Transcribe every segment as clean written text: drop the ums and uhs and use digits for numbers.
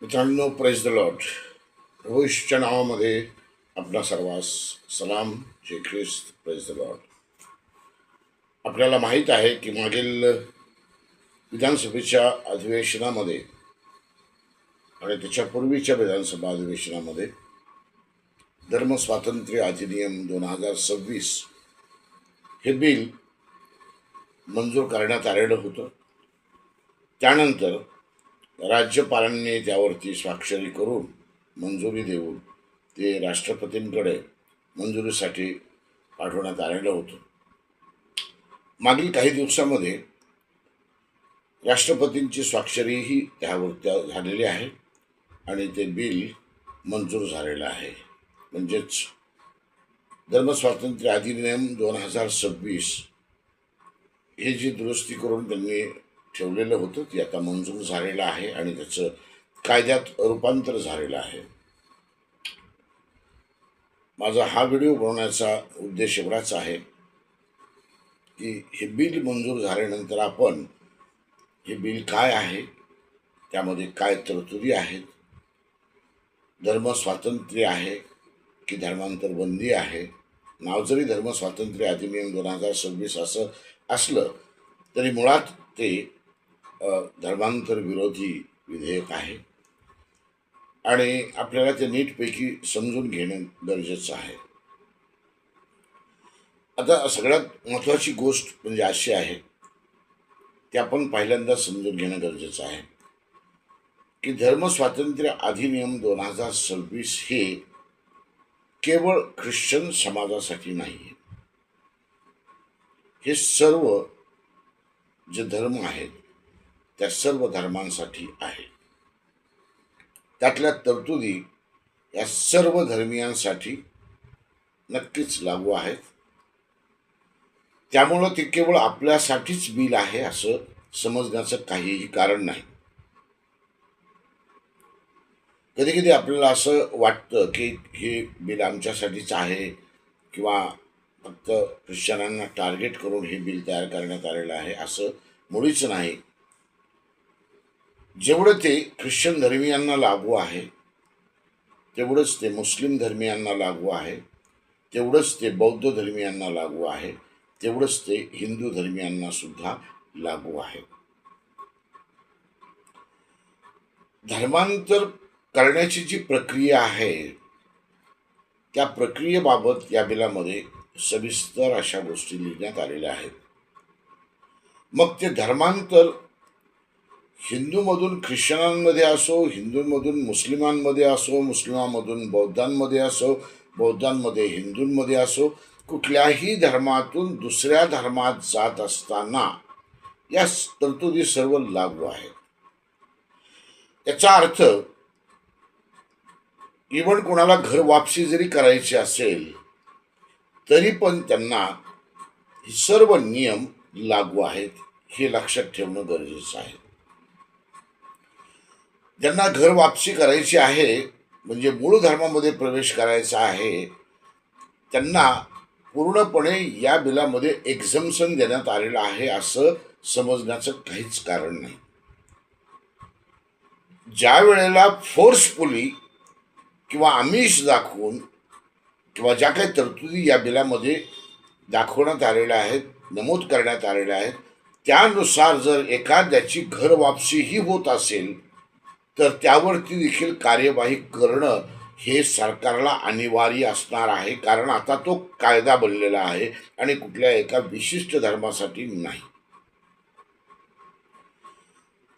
मित्रांनो, praise the Lord. प्रभूच्या नावामध्ये आपला सर्वांस सलाम. जय ख्रिस्त. Praise the lord. आपल्याला माहीत आहे की मागील विधानसभेच्या अधिवेशनामध्ये आणि त्याच्यापूर्वीच्या विधानसभा अधिवेशनामध्ये धर्मस्वातंत्र्य अधिनियम 2026 हे बिल मंजूर करण्यात आलेलं होतं. त्यानंतर राज्यपालांनी त्यावरती स्वाक्षरी करून मंजुरी देऊन ते राष्ट्रपतींकडे मंजुरीसाठी पाठवण्यात आलेलं होतं. मागील काही दिवसामध्ये राष्ट्रपतींची स्वाक्षरीही त्यावर झालेली आहे आणि ते बिल मंजूर झालेलं आहे. म्हणजेच धर्मस्वातंत्र्य अधिनियम 2026 हे जी दुरुस्ती करून त्यांनी ठेवलेलं होतं ती आता मंजूर झालेलं आहे आणि त्याचं कायद्यात रूपांतर झालेलं आहे. माझा हा व्हिडिओ बनवण्याचा उद्देश एवढाच आहे की हे बिल मंजूर झाल्यानंतर आपण हे बिल काय आहे, त्यामध्ये काय तरतुदी आहेत, धर्मस्वातंत्र्य आहे की धर्मांतर बंदी आहे. नाव जरी धर्मस्वातंत्र्य अधिनियम 2026 असं असलं तरी मुळात ते धर्मांतर विरोधी विधेयक आहे आणि आपल्याला ते नीटपैकी समजून घेणं गरजेचं आहे. आता सगळ्यात महत्त्वाची गोष्ट म्हणजे अशी आहे की आपण पहिल्यांदा समजून घेणं गरजेचं आहे की धर्मस्वातंत्र्य अधिनियम 2026 हे केवळ ख्रिश्चन समाजासाठी नाही. हे सर्व जे धर्म आहेत त्या सर्व धर्मांसाठी आहे. त्यातल्या तरतुदी या सर्व धर्मियांसाठी नक्कीच लागू आहेत. त्यामुळं ते केवळ आपल्यासाठीच बिल आहे असं समजण्याचं काहीही कारण नाही. कधी कधी आपल्याला असं वाटतं की हे बिल आमच्यासाठीच आहे किंवा फक्त ख्रिश्चनांना टार्गेट करून हे बिल तयार करण्यात आलेलं आहे, असं मुळीच नाही. जेवढं ते ख्रिश्चन धर्मियांना लागू आहे तेवढंच ते मुस्लिम धर्मियांना लागू आहे, तेवढंच ते बौद्ध धर्मियांना लागू आहे, तेवढंच ते हिंदू धर्मियांना सुद्धा लागू आहे. धर्मांतर करण्याची जी प्रक्रिया आहे त्या प्रक्रियेबाबत या बिलामध्ये सविस्तर अशा गोष्टी लिहिण्यात आलेल्या आहेत. मग ते धर्मांतर हिंदूमधून ख्रिश्चनांमध्ये असो, हिंदूंमधून मुस्लिमांमध्ये असो, मुस्लिमांमधून बौद्धांमध्ये असो, बौद्धांमध्ये हिंदूंमध्ये असो, कुठल्याही धर्मातून दुसऱ्या धर्मात जात असताना या तरतुदी सर्व लागू आहेत. याचा अर्थ इव्हन कोणाला घर वापसी जरी करायची असेल तरी पण त्यांना सर्व नियम लागू आहेत, हे लक्षात ठेवणं गरजेचं आहे. ज्यांना घर वापसी करायची आहे म्हणजे मूळ धर्मामध्ये प्रवेश करायचा आहे त्यांना पूर्णपणे या बिलामध्ये एक्झम्पशन देण्यात आलेलं आहे असं समजण्याचं काहीच कारण नाही. ज्या वेळेला फोर्सफुली किंवा आमिष दाखवून किंवा ज्या काही तरतुदी या बिलामध्ये दाखवण्यात आलेल्या आहेत, नमूद करण्यात आलेल्या आहेत, त्यानुसार जर एखाद्याची घर वापसीही होत असेल तर त्यावरती देखील कार्यवाही करणं हे सरकारला अनिवार्य असणार आहे. कारण आता तो कायदा बनलेला आहे आणि कुठल्या एका विशिष्ट धर्मासाठी नाही.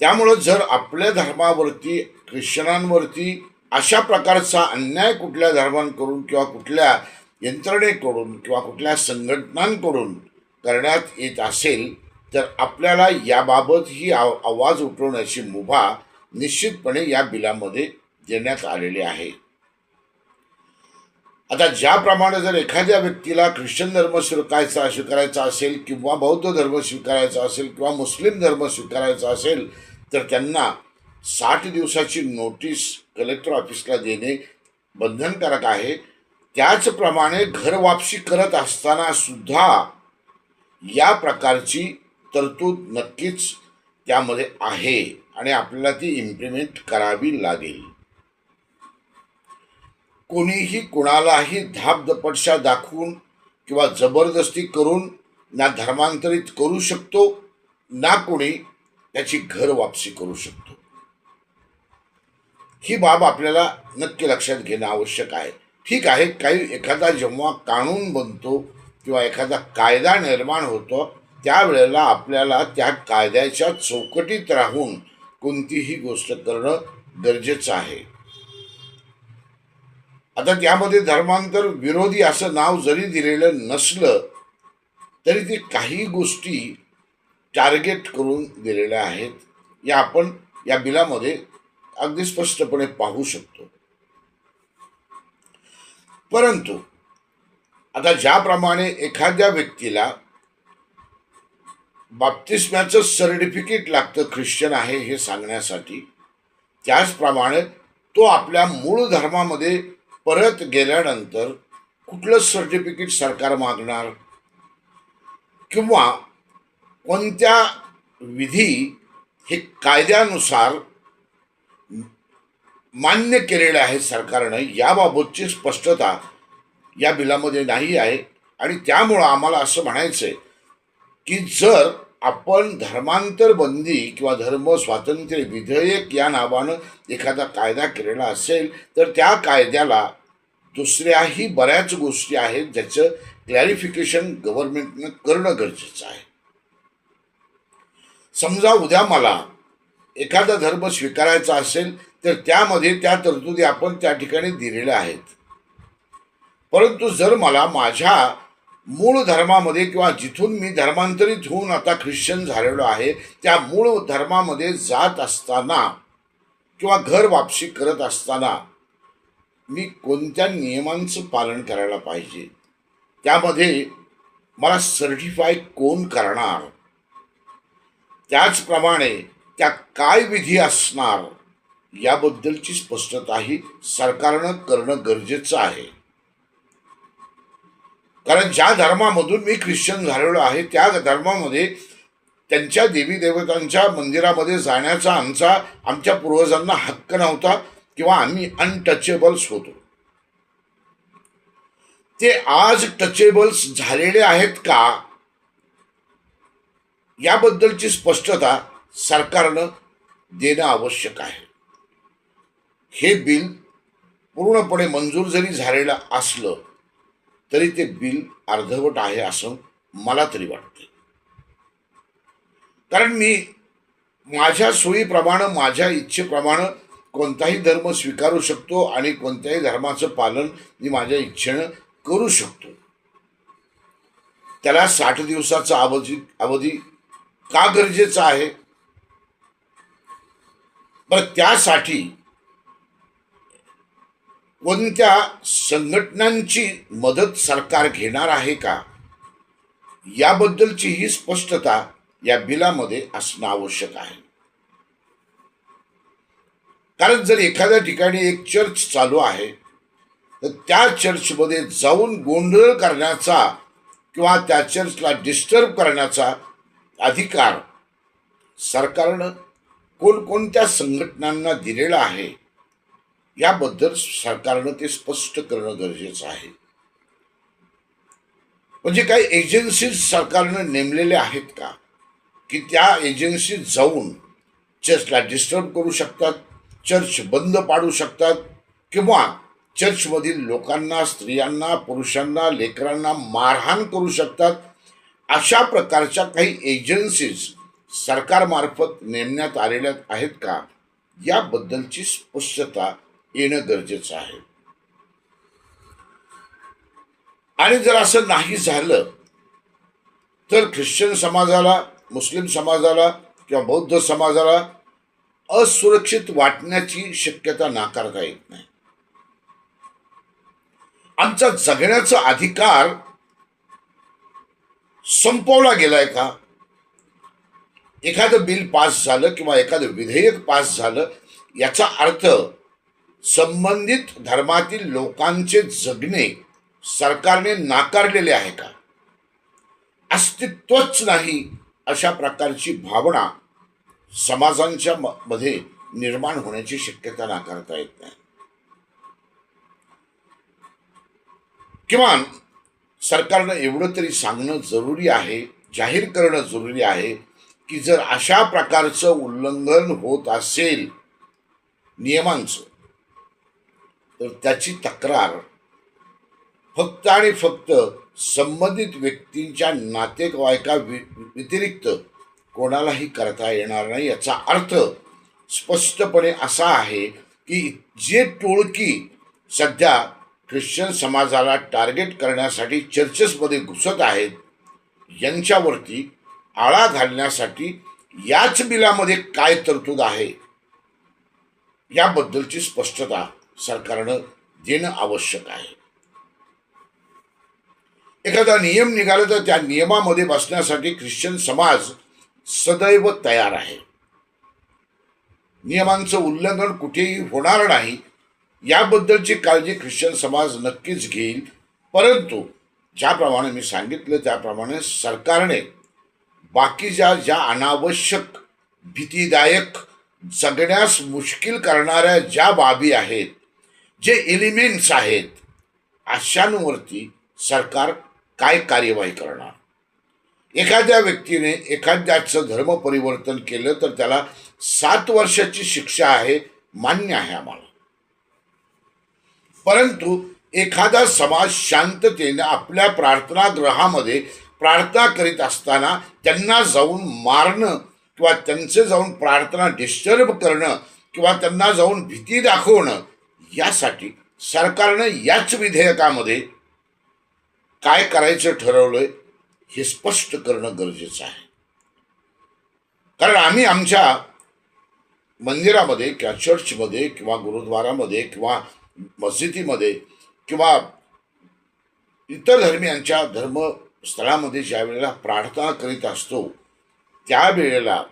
त्यामुळं जर आपल्या धर्मावरती, ख्रिश्चनांवरती अशा प्रकारचा अन्याय कुठल्या धर्मांकडून किंवा कुठल्या यंत्रणेकडून किंवा कुठल्या संघटनांकडून करण्यात येत असेल तर आपल्याला याबाबत ही आवाज उठवण्याची मुभा निश्चितपणे या बिलामध्ये देण्यात आलेली आहे. आता ज्याप्रमाणे जर एखाद्या व्यक्तीला ख्रिश्चन धर्म स्वीकारायचा असेल किंवा बौद्ध धर्म स्वीकारायचा असेल किंवा मुस्लिम धर्म स्वीकारायचा असेल तर त्यांना 60 दिवसाची नोटीस कलेक्टर ऑफिसला देणे बंधनकारक आहे. त्याचप्रमाणे घर वापसी करत असताना सुद्धा या प्रकारची तरतूद नक्कीच त्यामध्ये आहे आणि आपल्याला ती इम्प्लिमेंट करावी लागेल. कोणीही कुणालाही धापदपटशा दाखवून किंवा जबरदस्ती करून ना धर्मांतरित करू शकतो, ना कोणी त्याची घर वापसी करू शकतो. ही बाब आपल्याला नक्की लक्षात घेणं आवश्यक आहे. ठीक आहे, काही एखादा जेव्हा कानून बनतो किंवा एखादा कायदा निर्माण होतो, त्यावेळेला आपल्याला त्या कायद्याच्या चौकटीत राहून कोणतीही गोष्ट करणं गरजेचं आहे. आता त्यामध्ये धर्मांतर विरोधी असं नाव जरी दिलेलं नसलं तरी ते काही गोष्टी टार्गेट करून दिलेल्या आहेत. या आपण या बिलामध्ये अगदी स्पष्टपणे पाहू शकतो. परंतु आता ज्याप्रमाणे एखाद्या व्यक्तीला बाप्तिस्म्याचं सर्टिफिकेट लागतं ख्रिश्चन आहे हे सांगण्यासाठी, त्याचप्रमाणे तो आपल्या मूळ धर्मामध्ये परत गेल्यानंतर कुठलं सर्टिफिकेट सरकार मागणार किंवा कोणत्या विधी हे कायद्यानुसार मान्य केलेले आहे सरकारनं, याबाबतची स्पष्टता या बिलामध्ये नाही आहे. आणि त्यामुळं आम्हाला असं म्हणायचंय की जर आपण धर्मांतर बंदी किंवा धर्म स्वातंत्र्य विधेयक या नावानं एखादा कायदा केलेला असेल तर त्या कायद्याला दुसऱ्याही बऱ्याच गोष्टी आहेत ज्याचं क्लॅरिफिकेशन गव्हर्नमेंटनं करणं गरजेचं आहे. समजा उद्या मला एखादा धर्म स्वीकारायचा असेल तर त्यामध्ये त्या तरतुदी आपण त्या ठिकाणी दिलेल्या आहेत. परंतु जर मला माझ्या मूळ धर्मामध्ये किंवा जिथून मी धर्मांतरित होऊन आता ख्रिश्चन झालेलो आहे त्या मूळ धर्मामध्ये जात असताना किंवा घर वापसी करत असताना मी कोणत्या नियमांचं पालन करायला पाहिजे, त्यामध्ये मला सर्टिफाय कोण करणार, त्याचप्रमाणे त्या काय विधी असणार याबद्दलची स्पष्टताही सरकारनं करणं गरजेचं आहे. कारण ज्या धर्मामधून मी ख्रिश्चन झालेलो आहे त्या धर्मामध्ये त्यांच्या देवी देवतांच्या मंदिरामध्ये जाण्याचा आमच्या पूर्वजांना हक्क नव्हता किंवा आम्ही अनटचेबल्स होतो. ते आज टचेबल्स झालेले आहेत का याबद्दलची स्पष्टता सरकारनं देणं आवश्यक आहे. हे बिल पूर्णपणे मंजूर जरी झालेलं असलं तरी ते बिल अर्धवट आहे असं मला तरी वाटते. कारण मी माझ्या सोयीप्रमाणे माझ्या इच्छेप्रमाणे कोणताही धर्म स्वीकारू शकतो आणि कोणत्याही धर्माचं पालन मी माझ्या इच्छेनं करू शकतो. त्याला 60 दिवसाचा अवधी का गरजेचा आहे? पण त्यासाठी कोणत्या संघटनांची मदत सरकार घेणार आहे का याबद्दलची ही स्पष्टता या बिलामध्ये असणं आवश्यक आहे. कारण जर एखाद्या ठिकाणी एक चर्च चालू आहे तर त्या चर्चमध्ये जाऊन गोंधळ करण्याचा किंवा त्या चर्चला डिस्टर्ब करण्याचा अधिकार सरकारनं कोणकोणत्या संघटनांना दिलेला आहे याबद्दल सरकारनं ते स्पष्ट करणं गरजेचं आहे. म्हणजे काही एजन्सीज सरकारनं नेमलेल्या आहेत का की त्या एजन्सी जाऊन चर्चला डिस्टर्ब करू शकतात, चर्च बंद पाडू शकतात किंवा चर्चमधील लोकांना, स्त्रियांना, पुरुषांना, लेकरांना मारहाण करू शकतात. अशा प्रकारच्या काही एजन्सीज सरकारमार्फत नेमण्यात आलेल्या आहेत का याबद्दलची स्पष्टता येणं गरजेचं आहे. आणि जर असं नाही झालं तर ख्रिश्चन समाजाला, मुस्लिम समाजाला किंवा बौद्ध समाजाला असुरक्षित वाटण्याची शक्यता नाकारता येत नाही. आमचा जगण्याचा अधिकार संपवला गेलाय का? एखादं बिल पास झालं किंवा एखादं विधेयक पास झालं याचा अर्थ संबंधित धर्मातील लोकांचे जगणे सरकारने नाकारलेले आहे का? अस्तित्वच नाही अशा प्रकारची भावना समाजांच्या मध्ये निर्माण होण्याची शक्यता नाकारता येत नाही. किमान सरकारनं एवढं तरी सांगणं जरुरी आहे, जाहीर करणं जरुरी आहे की जर अशा प्रकारचं उल्लंघन होत असेल नियमांचं, तर त्याची तक्रार फक्त आणि फक्त संबंधित व्यक्तींच्या नातेवाईका व्यतिरिक्त कोणालाही करता येणार नाही. याचा अर्थ स्पष्टपणे असा आहे की जे टोळकी सध्या ख्रिश्चन समाजाला टार्गेट करण्यासाठी चर्चेसमध्ये घुसत आहेत, यांच्यावरती आळा घालण्यासाठी याच बिलामध्ये काय तरतूद आहे याबद्दलची स्पष्टता सरकारनं देणं आवश्यक आहे. एखादा नियम निघाला तर त्या नियमामध्ये बसण्यासाठी ख्रिश्चन समाज सदैव तयार आहे. नियमांचं उल्लंघन कुठेही होणार नाही याबद्दलची काळजी ख्रिश्चन समाज नक्कीच घेईल. परंतु ज्याप्रमाणे मी सांगितलं त्याप्रमाणे सरकारने बाकीच्या ज्या अनावश्यक, भीतीदायक, जगण्यास मुश्किल करणाऱ्या ज्या बाबी आहेत, जे एलिमेंट्स आहेत, अशांवरती सरकार काय कार्यवाही करणार. एखाद्या व्यक्तीने एखाद्याचं धर्म परिवर्तन केलं तर त्याला 7 वर्षाची शिक्षा आहे, मान्य आहे आम्हाला. परंतु एखादा समाज शांततेने आपल्या प्रार्थनागृहामध्ये प्रार्थना करीत असताना त्यांना जाऊन मारणं किंवा त्यांचे जाऊन प्रार्थना डिस्टर्ब करणं किंवा त्यांना जाऊन भीती दाखवणं, यासाठी सरकारनं याच विधेयकामध्ये काय करायचं ठरवलंय हे स्पष्ट करणं गरजेचं आहे. कारण आम्ही आमच्या मंदिरामध्ये किंवा चर्चमध्ये किंवा गुरुद्वारामध्ये किंवा मस्जिदीमध्ये किंवा इतर धर्मियांच्या धर्मस्थळामध्ये ज्या वेळेला प्रार्थना करीत असतो त्यावेळेला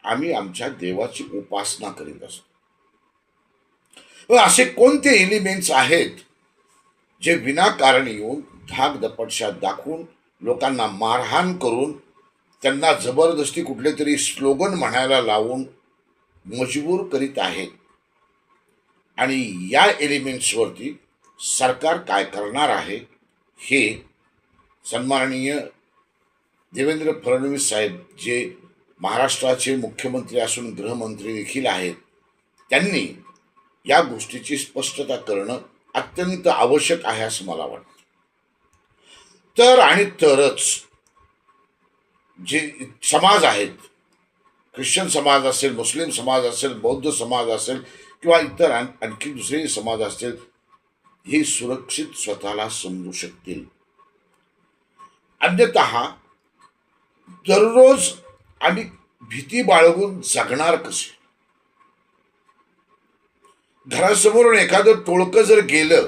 आम्ही आमच्या देवाची उपासना करीत असतो. असे कोणते एलिमेंट्स आहेत जे विनाकारण येऊन धाक दपटशा दाखवून लोकांना मारहाण करून त्यांना जबरदस्ती कुठले तरी स्लोगन म्हणायला लावून मजबूर करीत आहेत, आणि या एलिमेंट्सवरती सरकार काय करणार आहे हे सन्माननीय देवेंद्र फडणवीस साहेब, जे महाराष्ट्राचे मुख्यमंत्री असून गृहमंत्री देखील आहेत, त्यांनी या गोष्टीची स्पष्टता करणं अत्यंत आवश्यक आहे असं मला वाटतं. तर आणि तरच जे समाज आहेत, ख्रिश्चन समाज असेल, मुस्लिम समाज असेल, बौद्ध समाज असेल किंवा इतर आणखी दुसरे समाज असतील, हे सुरक्षित स्वतःला समजू शकतील. अन्यथा दररोज आम्ही भीती बाळगून जगणार कसे. घरासमोरून एखादं टोळकं जर गेलं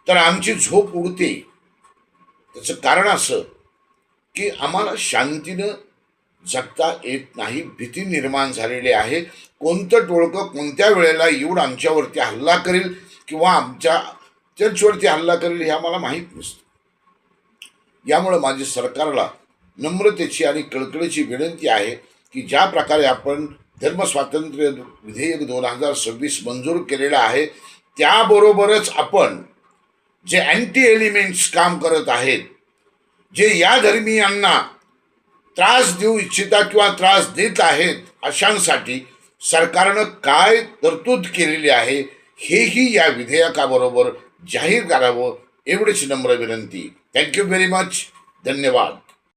तर आमची झोप उडते. त्याचं कारण असं की आम्हाला शांतीनं जगता येत नाही, भीती निर्माण झालेली आहे. कोणतं टोळकं कोणत्या वेळेला येऊन आमच्यावरती हल्ला करेल किंवा आमच्या चर्चवरती हल्ला करेल हे आम्हाला माहीत नसतं. यामुळे माझी सरकारला नम्रतेची आणि कळकळीची विनंती आहे की ज्या प्रकारे आपण धर्मस्वातंत्र्य विधेयक 2026 मंजूर केलेलं आहे, त्याबरोबरच आपण जे अँटी एलिमेंट्स काम करत आहेत, जे या धर्मीयांना त्रास देऊ इच्छितात किंवा त्रास देत आहेत, अशांसाठी सरकारनं काय तरतूद केलेली आहे हेही या विधेयकाबरोबर जाहीर करावं, एवढीच नम्र विनंती. Thank you very much. धन्यवाद.